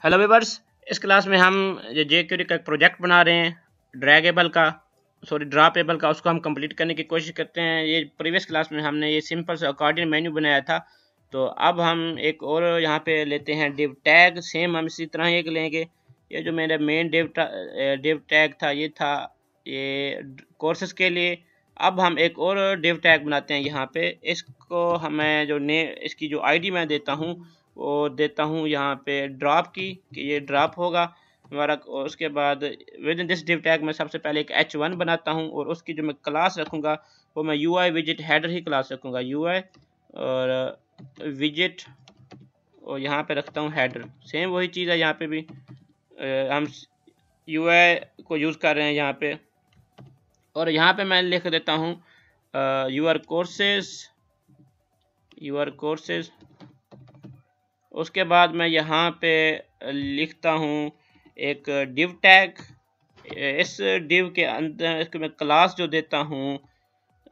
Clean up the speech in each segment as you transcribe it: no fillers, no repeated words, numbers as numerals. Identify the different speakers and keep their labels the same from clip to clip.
Speaker 1: Hello viewers, इस class में हम जेक्यूरी का एक प्रोजेक्ट बना रहे हैं ड्रापेबल का। उसको हम कंप्लीट करने की कोशिश करते हैं। ये प्रीवियस क्लास में हमने ये सिंपल सा अकॉर्डिनेट मेन्यू बनाया था, तो अब हम एक और यहाँ पे लेते हैं डिव टैग। सेम हम इसी तरह एक लेंगे। ये जो मेरा मेन डिव टैग था, ये था ये कोर्सेज के लिए। अब हम एक और डिव टैग बनाते हैं यहाँ पे। इसको हमें इसकी जो आईडी मैं देता हूँ वो देता हूँ यहाँ पे ड्रॉप की, कि ये ड्रॉप होगा हमारा। और उसके बाद with in this div tag मैं सबसे पहले एक h1 बनाता हूँ, और उसकी जो मैं क्लास रखूँगा वो मैं UI विजिट हेडर ही क्लास रखूँगा, UI और विजिट, और यहाँ पे रखता हूँ हेडर। सेम वही चीज़ है यहाँ पे भी, हम UI को यूज़ कर रहे हैं यहाँ पे। और यहाँ पे मैं लिख देता हूँ योर कोर्सेज। उसके बाद मैं यहाँ पे लिखता हूँ एक डिव टैग। इस डिव के अंदर इसको मैं क्लास जो देता हूँ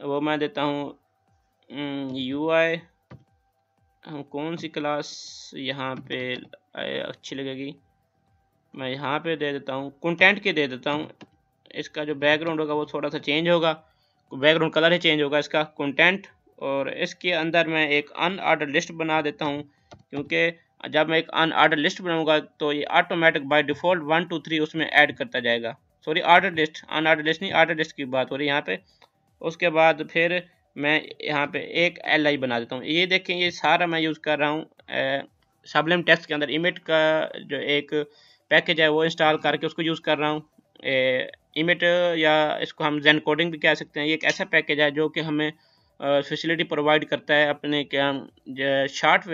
Speaker 1: वो मैं देता हूँ UI। कौन सी क्लास यहाँ पे अच्छी लगेगी, मैं यहाँ पे दे देता हूँ कंटेंट के दे देता हूँ। इसका जो बैकग्राउंड होगा वो थोड़ा सा चेंज होगा, बैकग्राउंड कलर ही चेंज होगा इसका, कंटेंट। और इसके अंदर मैं एक अनऑर्डर लिस्ट बना देता हूँ, क्योंकि जब मैं एक अनऑर्डर लिस्ट बनाऊंगा तो ये ऑटोमेटिक बाय डिफ़ॉल्ट 1 2 3 उसमें ऐड करता जाएगा। Sorry, order list, unordered list नहीं, ऑर्डर लिस्ट की बात हो रही है यहाँ पे। उसके बाद फिर मैं यहाँ पे एक LI बना देता हूँ। ये देखें, ये सारा मैं यूज़ कर रहा हूँ सबलिम टेक्स्ट के अंदर इमेट का जो एक पैकेज है वो इंस्टॉल करके उसको यूज़ कर रहा हूँ। इमेट, या इसको हम जेन कोडिंग भी कह सकते हैं। ये एक ऐसा पैकेज है जो कि हमें फैसिलिटी प्रोवाइड करता है अपने क्या शॉर्ट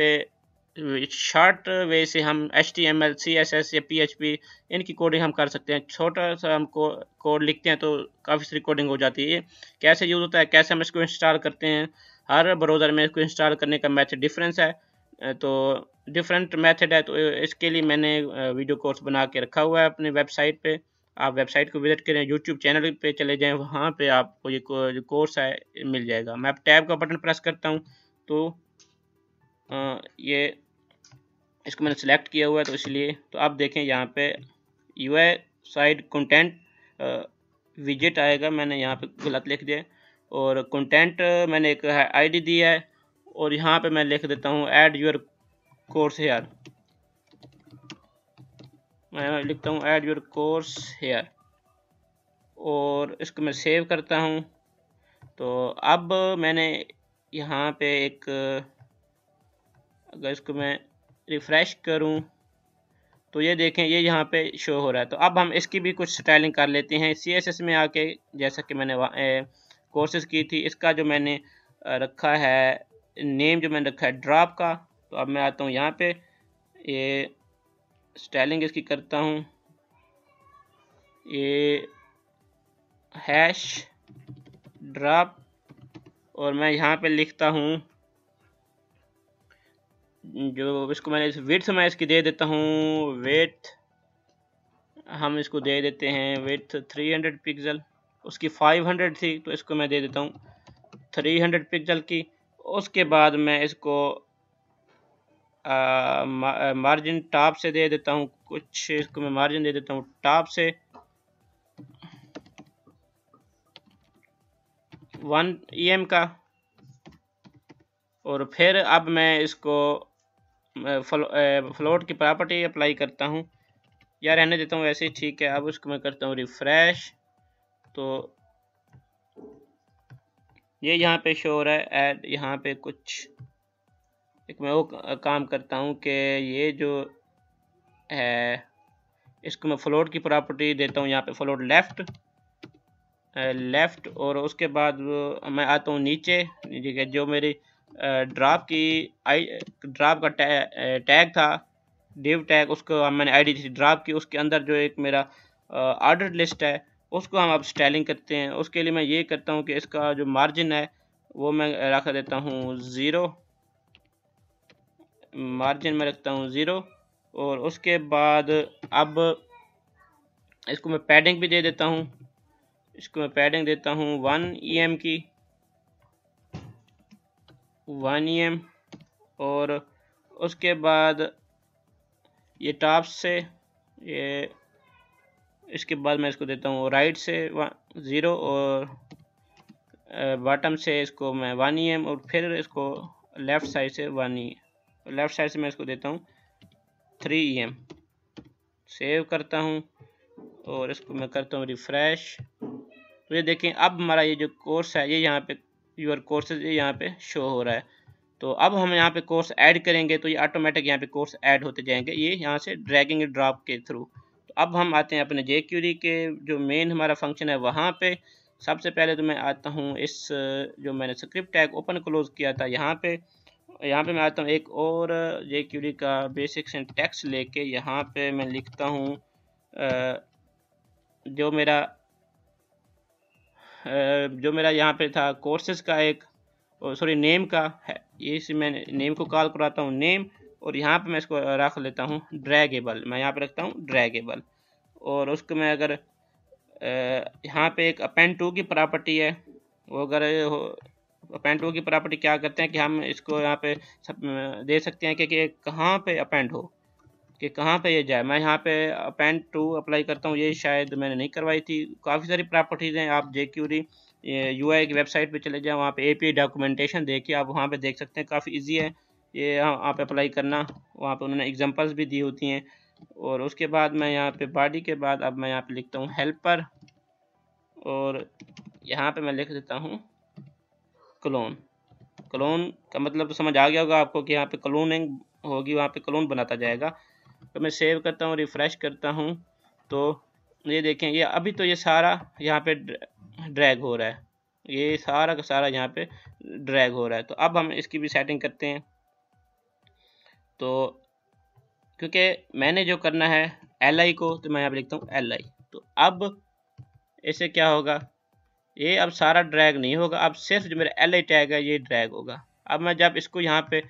Speaker 1: वे से हम HTML, CSS या PHP इनकी कोडिंग हम कर सकते हैं। छोटा सा हम कोड लिखते हैं तो काफ़ी सारी कोडिंग हो जाती है। कैसे यूज़ होता है, कैसे हम इसको इंस्टॉल करते हैं, हर ब्राउज़र में इसको इंस्टॉल करने का मेथड डिफरेंस है, तो डिफरेंट मेथड है। तो इसके लिए मैंने वीडियो कोर्स बना के रखा हुआ है अपनी वेबसाइट पे। आप वेबसाइट को विजिट करें, यूट्यूब चैनल पे चले जाएं, वहाँ पे आपको ये जो कोर्स है मिल जाएगा। मैं अब टैब का बटन प्रेस करता हूँ तो ये इसको मैंने सेलेक्ट किया हुआ है, तो इसलिए तो आप देखें यहाँ पे UI साइड कंटेंट विजिट आएगा। मैंने यहाँ पे गलत लिख दिया, और कंटेंट मैंने एक ID दिया है, और यहाँ पे मैं लिख देता हूँ ऐड योर कोर्स हेयर। मैं लिखता हूँ ऐड योर कोर्स हेयर, और इसको मैं सेव करता हूँ। तो अब मैंने यहाँ पे एक, अगर इसको मैं रिफ़्रेश करूँ तो ये देखें, ये यहाँ पे शो हो रहा है। तो अब हम इसकी भी कुछ स्टाइलिंग कर लेते हैं CSS में आके, जैसा कि मैंने कोर्सेज की थी। इसका जो मैंने रखा है नेम, जो मैंने रखा है ड्रॉप का। तो अब मैं आता हूँ यहाँ पे, ये स्टाइलिंग इसकी करता हूँ, ये हैश ड्रॉप, और मैं यहाँ पे लिखता हूँ जो इसको मैंने विड्थ मैं इसकी दे देता हूँ विड्थ, हम इसको दे देते हैं विड्थ 300 पिक्सल। उसकी 500 थी तो इसको मैं दे देता हूँ 300 पिक्सल की। उसके बाद मैं इसको मार्जिन टॉप से दे देता हूँ कुछ, इसको मैं मार्जिन दे देता हूँ टॉप से 1 EM का। और फिर अब मैं इसको फ्लोट की प्रॉपर्टी अप्लाई करता हूँ, या रहने देता हूँ वैसे ही ठीक है। अब उसको मैं करता हूँ रिफ़्रेश, तो ये यहाँ पे शो हो रहा है ऐड। यहाँ पे कुछ एक मैं वो काम करता हूँ कि ये जो है इसको मैं फ्लोट की प्रॉपर्टी देता हूँ, यहाँ पे फ्लोट लेफ़्ट। और उसके बाद मैं आता हूँ नीचे, जो मेरी ड्रॉप का टैग था डिव टैग, उसको मैंने ID थी ड्रॉप की। उसके अंदर जो एक मेरा ऑर्डर लिस्ट है उसको हम अब स्टाइलिंग करते हैं। उसके लिए मैं ये करता हूँ कि इसका जो मार्जिन है वो मैं रख देता हूँ 0, मार्जिन में रखता हूँ 0। और उसके बाद अब इसको मैं पैडिंग भी दे देता हूँ, इसको मैं पैडिंग देता हूँ 1 EM की, 1 EM। और उसके बाद ये टॉप से ये, इसके बाद मैं इसको देता हूँ राइट से 0 और बॉटम से इसको मैं 1 EM और फिर इसको लेफ़्ट साइड से 1 EM, लेफ़्ट साइड से मैं इसको देता हूँ 3 EM। सेव करता हूँ और इसको मैं करता हूँ रिफ़्रेश। तो ये देखें अब हमारा ये जो कोर्स है ये यहाँ पे योर कोर्सेज ये यहाँ पे शो हो रहा है। तो अब हम यहाँ पे कोर्स ऐड करेंगे तो ये ऑटोमेटिक यहाँ पे कोर्स ऐड होते जाएंगे, ये यहाँ से ड्रैगिंग ड्रॉप के थ्रू। तो अब हम आते हैं अपने jQuery के जो मेन हमारा फंक्शन है वहाँ पे। सबसे पहले तो मैं आता हूँ इस जो मैंने स्क्रिप्ट टैग ओपन क्लोज किया था यहाँ पे मैं आता हूँ एक और jQuery का बेसिक सिंटैक्स लेके यहाँ पे मैं लिखता हूँ जो मेरा यहाँ पे था कोर्सेज का एक सॉरी नेम का है, ये मैं नेम को कॉल कराता हूँ नेम, और यहाँ पे मैं इसको रख लेता हूँ ड्रैगेबल, मैं यहाँ पे रखता हूँ ड्रैगेबल। और उसको मैं अगर यहाँ पे एक अपेंड टू की प्रॉपर्टी है, वो अगर अपेंड टू की प्रॉपर्टी क्या करते हैं कि हम इसको यहाँ पे दे सकते हैं कि कहाँ पे अपेंड हो, कि कहाँ पे ये जाए। मैं यहाँ पे अपेंड टू अप्लाई करता हूँ, ये शायद मैंने नहीं करवाई थी। काफ़ी सारी प्रॉपर्टीज़ हैं, आप jQuery UI की वेबसाइट पे चले जाएं, वहाँ पे API डॉक्यूमेंटेशन देखिए, आप वहाँ पे देख सकते हैं, काफ़ी इजी है ये आप अप्लाई करना। वहाँ पे उन्होंने एग्जांपल्स भी दी होती हैं। और उसके बाद मैं यहाँ पे बॉडी के बाद अब मैं यहाँ पे लिखता हूँ हेल्पर, और यहाँ पे मैं लिख देता हूँ क्लोन। क्लोन का मतलब तो समझ आ गया होगा आपको कि यहाँ पे क्लोनिंग होगी, वहाँ पे क्लोन बनाता जाएगा। तो मैं सेव करता हूँ, रिफ़्रेश करता हूँ, तो ये देखें ये अभी तो ये सारा यहाँ पे ड्रैग हो रहा है, ये सारा का सारा यहाँ पे ड्रैग हो रहा है। तो अब हम इसकी भी सेटिंग करते हैं। तो क्योंकि मैंने जो करना है LI को, तो मैं यहाँ पे लिखता हूँ LI। तो अब इससे क्या होगा, ये अब सारा ड्रैग नहीं होगा, अब सिर्फ जो मेरा LI टैग है ये ड्रैग होगा। अब मैं जब इसको यहाँ पे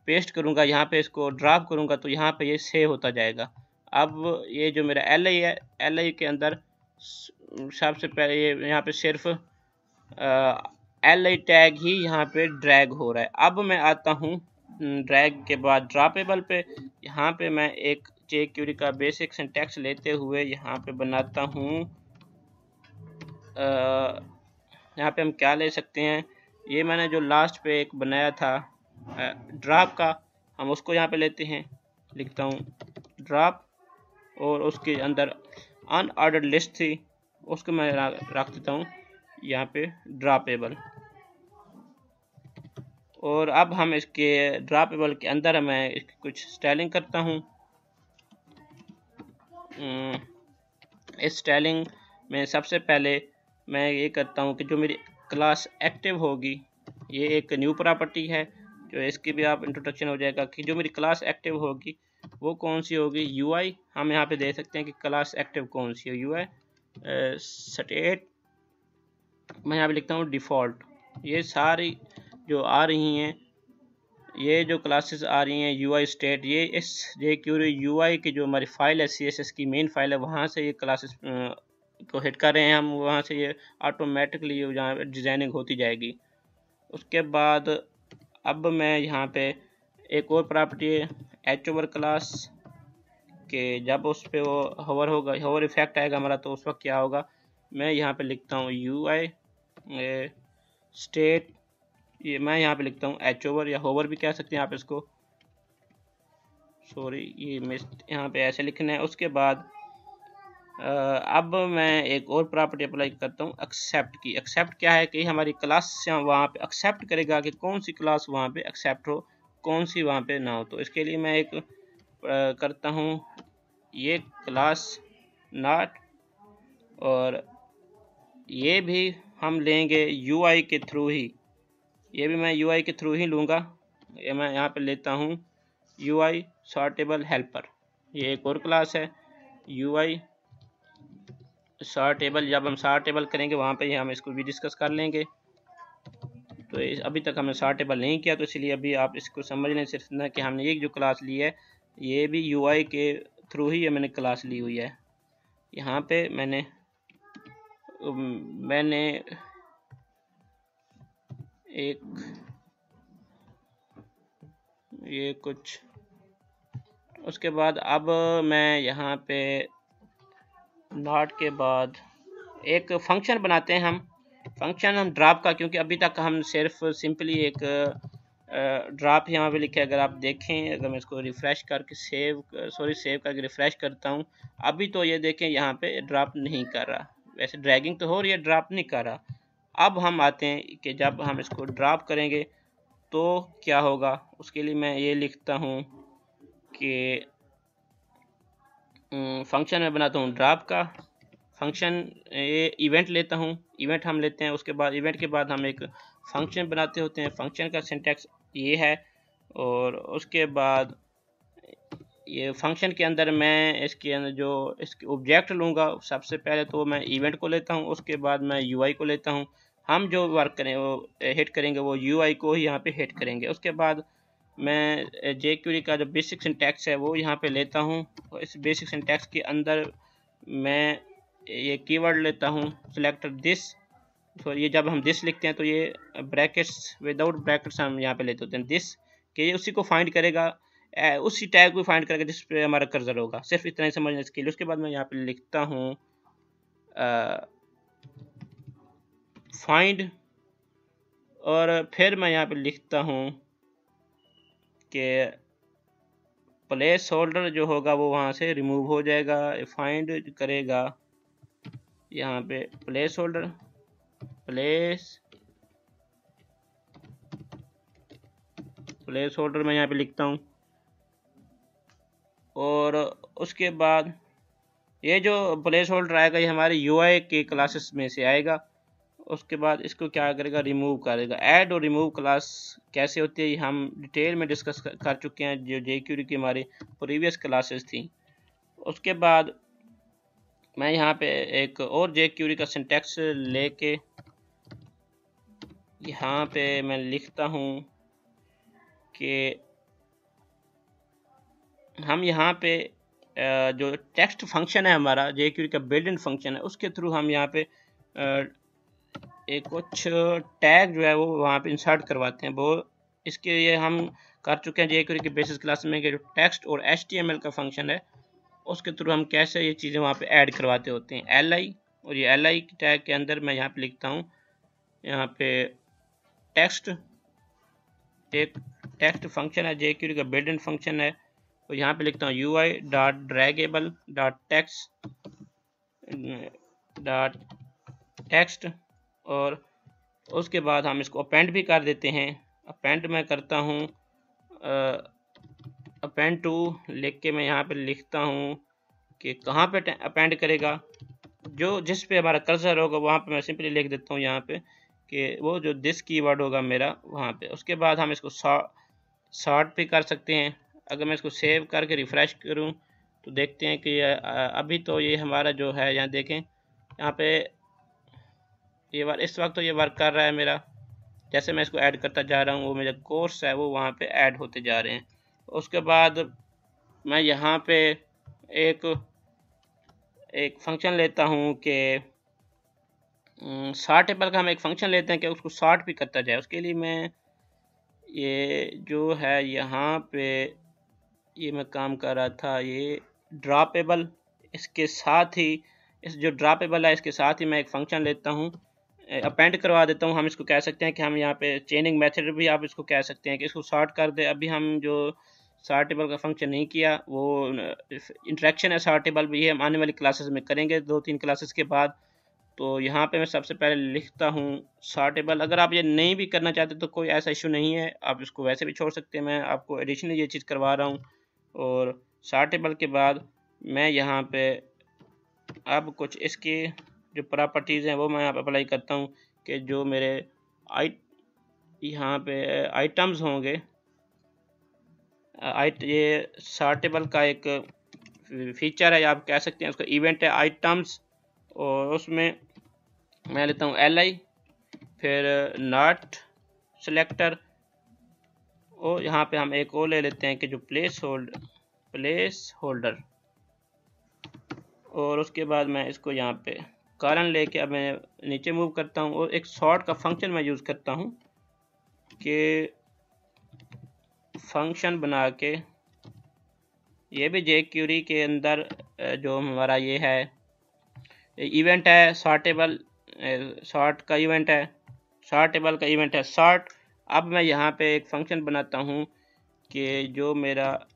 Speaker 1: पेस्ट करूँगा, यहाँ पे इसको ड्रॉप करूँगा, तो यहाँ पे ये सेव होता जाएगा। अब ये जो मेरा LI है, LI के अंदर सबसे पहले ये यहाँ पे सिर्फ LI टैग ही यहाँ पे ड्रैग हो रहा है। अब मैं आता हूँ ड्रैग के बाद ड्रॉपेबल पे। यहाँ पे मैं एक jQuery का बेसिक सिंटैक्स लेते हुए यहाँ पे बनाता हूँ, यहाँ पे हम क्या ले सकते हैं, ये मैंने जो लास्ट पे एक बनाया था ड्रॉप का, हम उसको यहाँ पे लेते हैं, लिखता हूँ ड्रॉप, और उसके अंदर अनऑर्डर्ड लिस्ट थी उसको मैं रख देता हूँ यहाँ पे ड्रॉपेबल। और अब हम इसके ड्रॉपेबल के अंदर मैं इसकी कुछ स्टाइलिंग करता हूँ। इस स्टाइलिंग में सबसे पहले मैं ये करता हूँ कि जो मेरी क्लास एक्टिव होगी, ये एक न्यू प्रॉपर्टी है जो इसकी भी आप इंट्रोडक्शन हो जाएगा कि जो मेरी क्लास एक्टिव होगी वो कौन सी होगी। UI हम यहाँ पे दे सकते हैं कि क्लास एक्टिव कौन सी है, UI स्टेट मैं यहाँ पे लिखता हूँ डिफ़ॉल्ट। ये सारी जो आ रही हैं, ये जो क्लासेस आ रही हैं UI स्टेट, ये इस jQuery UI की जो हमारी फाइल है CSS की मेन फाइल है, वहाँ से ये क्लासेस को हिट कर रहे हैं हम, वहाँ से ये ऑटोमेटिकली यहाँ पे डिज़ाइनिंग होती जाएगी। उसके बाद अब मैं यहाँ पे एक और प्रॉपर्टी है HOver क्लास के, जब उस पर वो होवर होगा, होवर इफेक्ट आएगा हमारा, तो उस वक्त क्या होगा, मैं यहाँ पे लिखता हूँ UI स्टेट, ये मैं यहाँ पे लिखता हूँ HOver या होवर भी कह सकते हैं आप इसको, सॉरी ये यहाँ पे ऐसे लिखना है। उसके बाद अब मैं एक और प्रॉपर्टी अप्लाई करता हूँ एक्सेप्ट की। एक्सेप्ट क्या है कि हमारी क्लास वहाँ पे एक्सेप्ट करेगा कि कौन सी क्लास वहाँ पे एक्सेप्ट हो, कौन सी वहाँ पे ना हो। तो इसके लिए मैं एक करता हूँ ये क्लास नॉट, और ये भी हम लेंगे UI के थ्रू ही, ये भी मैं UI के थ्रू ही लूँगा। ये मैं यहाँ पे लेता हूँ UI सॉर्टेबल हेल्पर, ये एक और क्लास है UI सॉर्टेबल। जब हम सॉर्टेबल करेंगे वहाँ पे हम इसको भी डिस्कस कर लेंगे। तो अभी तक हमने सॉर्टेबल नहीं किया, तो इसलिए अभी आप इसको समझ लें सिर्फ ना कि हमने ये जो क्लास ली है ये भी UI के थ्रू ही मैंने क्लास ली हुई है। यहाँ पे मैंने एक ये कुछ उसके बाद अब मैं यहाँ पे नॉट के बाद एक फंक्शन बनाते हैं हम ड्रॉप का, क्योंकि अभी तक हम सिर्फ सिंपली एक ड्रॉप यहाँ पे लिखे। अगर आप देखें, अगर मैं इसको रिफ़्रेश करके सेव करके रिफ़्रेश करता हूँ, अभी तो ये देखें यहाँ पे ड्रॉप नहीं कर रहा। वैसे ड्रैगिंग तो हो रही है, ड्रॉप नहीं कर रहा। अब हम आते हैं कि जब हम इसको ड्रॉप करेंगे तो क्या होगा। उसके लिए मैं ये लिखता हूँ कि फंक्शन में बनाता हूँ ड्रॉप का फंक्शन, ये इवेंट लेता हूँ, इवेंट हम लेते हैं। उसके बाद इवेंट के बाद हम एक फंक्शन बनाते होते हैं। फंक्शन का सिंटैक्स ये है, और उसके बाद ये फंक्शन के अंदर मैं इसके अंदर जो इसके ऑब्जेक्ट लूँगा, सबसे पहले तो मैं इवेंट को लेता हूँ, उसके बाद मैं यूआई को लेता हूँ। हम जो वर्क करें वो हिट करेंगे, वो यूआई को ही यहाँ पे हिट करेंगे। उसके बाद मैं jQuery का जो बेसिक सिंटैक्स है वो यहाँ पे लेता हूँ। इस बेसिक सिंटैक्स के अंदर मैं ये कीवर्ड लेता हूँ सिलेक्ट दिस। तो ये जब हम दिस लिखते हैं तो ये ब्रैकेट्स, विदाउट ब्रैकेट्स हम यहाँ पे लेते होते हैं दिस, कि ये उसी को फाइंड करेगा, उसी टैग को फाइंड करेगा जिस पे हमारा कर्सर होगा। सिर्फ इतना ही समझने इसके लिए। उसके बाद मैं यहाँ पे लिखता हूँ फाइंड, और फिर मैं यहाँ पे लिखता हूँ कि प्लेस होल्डर जो होगा वो वहाँ से रिमूव हो जाएगा। फाइंड करेगा यहाँ पे प्लेस होल्डर, प्लेस होल्डर मैं यहाँ पे लिखता हूँ। और उसके बाद ये जो प्लेस होल्डर आएगा ये हमारे यूआई के क्लासेस में से आएगा। उसके बाद इसको क्या करेगा, रिमूव करेगा। ऐड और रिमूव क्लास कैसे होती है ये हम डिटेल में डिस्कस कर चुके हैं, जो jQuery की हमारी प्रीवियस क्लासेस थी। उसके बाद मैं यहाँ पे एक और jQuery का सिंटैक्स लेके यहाँ पे मैं लिखता हूँ कि हम यहाँ पे जो टेक्स्ट फंक्शन है हमारा jQuery का बिल्ट इन फंक्शन है, उसके थ्रू हम यहाँ पे एक कुछ टैग जो है वो वहाँ पे इंसर्ट करवाते हैं। वो इसके लिए हम कर चुके हैं jQuery की बेसिस क्लास में कि जो टेक्स्ट और HTML का फंक्शन है उसके थ्रू हम कैसे ये चीज़ें वहाँ पे ऐड करवाते होते हैं। li, और ये li टैग के अंदर मैं यहाँ पे लिखता हूँ, यहाँ पे टेक्स्ट, एक टेक्स्ट फंक्शन है jQuery का बिल्ट इन फंक्शन है, तो यहाँ पे लिखता हूँ ui dot draggable dot text, और उसके बाद हम इसको अपेंड भी कर देते हैं। अपेंड मैं करता हूँ अपेंड टू लिख के मैं यहाँ पे लिखता हूँ कि कहाँ पे अपेंड करेगा, जो जिस पे हमारा कर्सर होगा वहाँ पे मैं सिंपली लिख देता हूँ यहाँ पे कि वो जो दिस कीवर्ड होगा मेरा वहाँ पे। उसके बाद हम इसको सॉर्ट भी कर सकते हैं। अगर मैं इसको सेव करके रिफ़्रेश करूँ तो देखते हैं कि अभी तो ये हमारा जो है, यहाँ देखें यहाँ पे ये इस वक्त तो ये वर्क कर रहा है मेरा। जैसे मैं इसको ऐड करता जा रहा हूँ वो मेरा कोर्स है वो वहाँ पे ऐड होते जा रहे हैं। उसके बाद मैं यहाँ पे एक फंक्शन लेता हूँ कि सॉर्टेबल का हम एक फंक्शन लेते हैं कि उसको सॉर्ट भी करता जाए। उसके लिए मैं ये जो है यहाँ पे ये मैं काम कर रहा था, ये ड्रॉपेबल, इसके साथ ही इस जो ड्रॉपेबल है इसके साथ ही मैं एक फंक्शन लेता हूँ, अपेंड करवा देता हूँ। हम इसको कह सकते हैं कि हम यहाँ पे चेनिंग मेथड भी आप इसको कह सकते हैं कि इसको सॉर्ट कर दे। अभी हम जो सॉर्टेबल का फंक्शन नहीं किया वो इंटरेक्शन है सॉर्टेबल भी, ये हम आने वाली क्लासेस में करेंगे 2-3 क्लासेस के बाद। तो यहाँ पे मैं सबसे पहले लिखता हूँ सॉर्टेबल। अगर आप ये नहीं भी करना चाहते तो कोई ऐसा इशू नहीं है, आप इसको वैसे भी छोड़ सकते हैं। मैं आपको एडिशनली ये चीज़ करवा रहा हूँ। और सॉर्टेबल के बाद मैं यहाँ पे अब कुछ इसकी जो प्रॉपर्टीज़ हैं वो मैं यहाँ पे अप्लाई करता हूँ कि जो मेरे यहाँ पे आइटम्स होंगे, ये सॉर्टेबल का एक फीचर है, आप कह सकते हैं उसका इवेंट है आइटम्स। और उसमें मैं लेता हूँ li, फिर नॉट सेलेक्टर, और यहाँ पे हम एक और ले लेते हैं कि जो प्लेस होल्डर, और उसके बाद मैं इसको यहाँ पे कॉलन लेके अब मैं नीचे मूव करता हूँ। और एक सॉर्ट का फंक्शन मैं यूज़ करता हूँ कि फंक्शन बना के ये भी jQuery के अंदर जो हमारा ये है इवेंट है, सॉर्टेबल सॉर्ट का इवेंट है, सॉर्टेबल का इवेंट है सॉर्ट। अब मैं यहाँ पे एक फंक्शन बनाता हूँ कि जो मेरा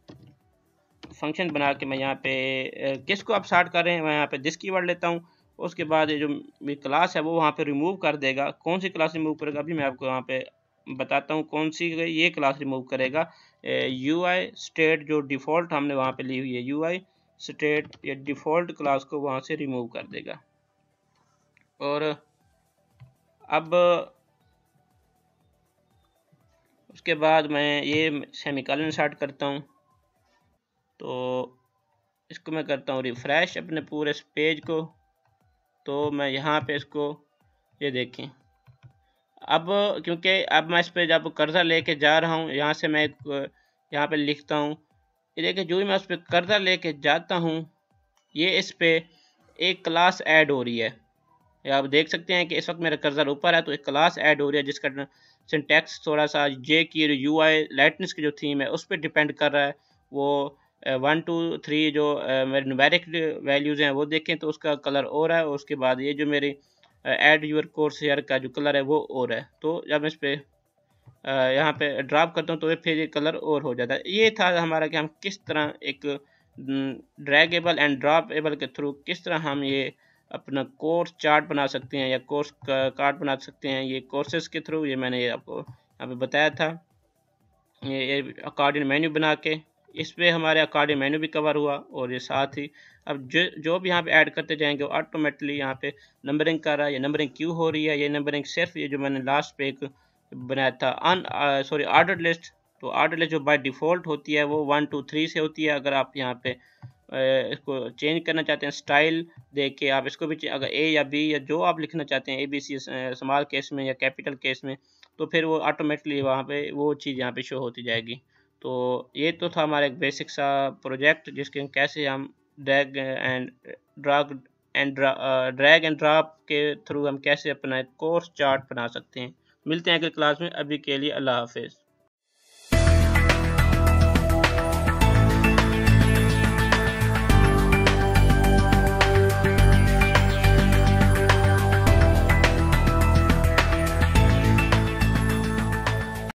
Speaker 1: फंक्शन बना के मैं यहाँ पे किसको आप सॉर्ट कर रहे हैं, मैं यहाँ पे दिस कीवर्ड लेता हूँ। उसके बाद ये जो मेरी क्लास है वो वहाँ पे रिमूव कर देगा। कौन सी क्लास रिमूव करेगा अभी मैं आपको यहाँ पे बताता हूँ कौन सी ये क्लास रिमूव करेगा। UI स्टेट जो डिफ़ॉल्ट हमने वहाँ पे ली हुई है, UI स्टेट ये डिफ़ॉल्ट क्लास को वहाँ से रिमूव कर देगा। और अब उसके बाद मैं ये सेमीकोलन स्टार्ट करता हूँ, तो इसको मैं करता हूँ रिफ़्रेश अपने पूरे पेज को। तो मैं यहाँ पे इसको ये देखें, अब क्योंकि अब मैं इस पे जब कर्सर लेके जा रहा हूँ यहाँ से मैं यहाँ पे लिखता हूँ, ये देखिए जो ही मैं उस पर कर्सर लेके जाता हूँ ये इस पे एक क्लास ऐड हो रही है। आप देख सकते हैं कि इस वक्त मेरा कर्सर ऊपर है तो एक क्लास ऐड हो रही है जिसका सिंटैक्स थोड़ा सा jQuery UI लाइटनेस की जो थीम है उस पर डिपेंड कर रहा है। वो 1 2 3 जो मेरे न्यूमेरिक वैल्यूज़ हैं वो देखें तो उसका कलर और है, और उसके बाद ये जो मेरी ऐड यूर कोर्स यार का जो कलर है वो और है। तो जब मैं इस पर यहाँ पे ड्रॉप करता हूँ तो फिर ये कलर और हो जाता है। ये था हमारा कि हम किस तरह एक ड्रैगेबल एंड ड्रॉपेबल के थ्रू किस तरह हम ये अपना कोर्स चार्ट बना सकते हैं या कोर्स कार्ड बना सकते हैं। ये कोर्सेज के थ्रू ये मैंने आपको यहाँ पे बताया था। ये अकॉर्डिंग मेन्यू बना के इस पे हमारे अकॉर्डिंग मेन्यू भी कवर हुआ, और ये साथ ही अब जो भी यहाँ पे ऐड करते जाएंगे वो ऑटोमेटिकली यहाँ पे नंबरिंग कर रहा है। ये नंबरिंग क्यों हो रही है, ये नंबरिंग सिर्फ ये जो मैंने लास्ट पे एक बनाया था ऑर्डर लिस्ट, तो ऑर्डर लिस्ट जो बाय डिफ़ॉल्ट होती है वो 1 2 3 से होती है। अगर आप यहाँ पे इसको चेंज करना चाहते हैं स्टाइल देख के आप इसको भी अगर A या B या जो आप लिखना चाहते हैं ABC स्मॉल केस में या कैपिटल केस में, तो फिर वो ऑटोमेटिकली वहाँ पे वो चीज़ यहाँ पे शो होती जाएगी। तो ये तो था हमारा एक बेसिक सा प्रोजेक्ट जिसके कैसे हम ड्रैग एंड ड्रॉप के थ्रू हम कैसे अपना कोर्स चार्ट बना सकते हैं। मिलते हैं अगली क्लास में, अभी के लिए अल्लाह हाफिज़।